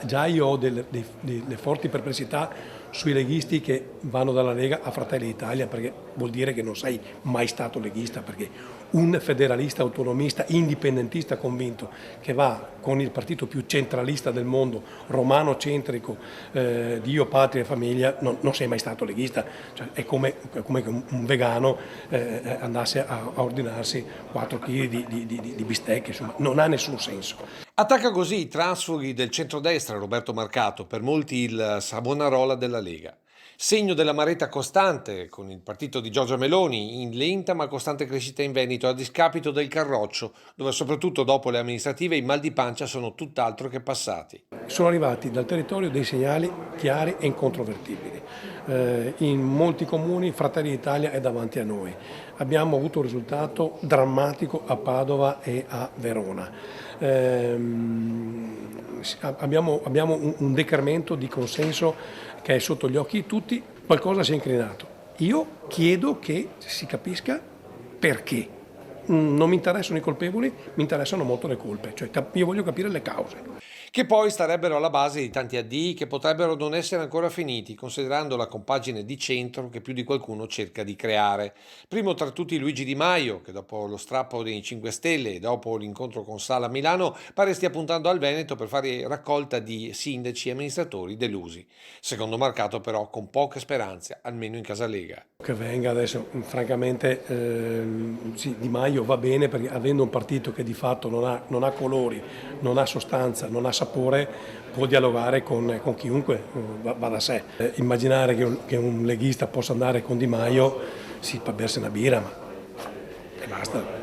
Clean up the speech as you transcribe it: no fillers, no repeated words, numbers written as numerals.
già io ho delle forti perplessità sui leghisti che vanno dalla Lega a Fratelli d'Italia, perché vuol dire che non sei mai stato leghista, perché un federalista autonomista indipendentista convinto che va con il partito più centralista del mondo, romano centrico, Dio, patria e famiglia, non sei mai stato leghista. Cioè, è come che un vegano andasse a ordinarsi 4 kg di bistecche, insomma, non ha nessun senso. Attacca così i transfughi del centrodestra Roberto Marcato, per molti il Savonarola della Lega. Segno dell'amaretta costante con il partito di Giorgia Meloni, in lenta ma costante crescita in Veneto a discapito del Carroccio, dove soprattutto dopo le amministrative i mal di pancia sono tutt'altro che passati. Sono arrivati dal territorio dei segnali chiari e incontrovertibili. In molti comuni Fratelli d'Italia è davanti a noi. Abbiamo avuto un risultato drammatico a Padova e a Verona. Abbiamo un decremento di consenso che è sotto gli occhi di tutti, qualcosa si è incrinato. Io chiedo che si capisca perché. Non mi interessano i colpevoli, mi interessano molto le colpe, cioè io voglio capire le cause. Che poi starebbero alla base di tanti addii che potrebbero non essere ancora finiti, considerando la compagine di centro che più di qualcuno cerca di creare. Primo tra tutti Luigi Di Maio, che dopo lo strappo dei 5 Stelle e dopo l'incontro con Sala a Milano pare stia puntando al Veneto per fare raccolta di sindaci e amministratori delusi. Secondo Marcato però con poche speranze, almeno in casa Lega. Che venga adesso, francamente, sì, Di Maio va bene perché avendo un partito che di fatto non ha colori, non ha sostanza, non ha sapore, può dialogare con chiunque, va da sé. Immaginare che un leghista possa andare con Di Maio, sì, per bersi una birra, ma e basta.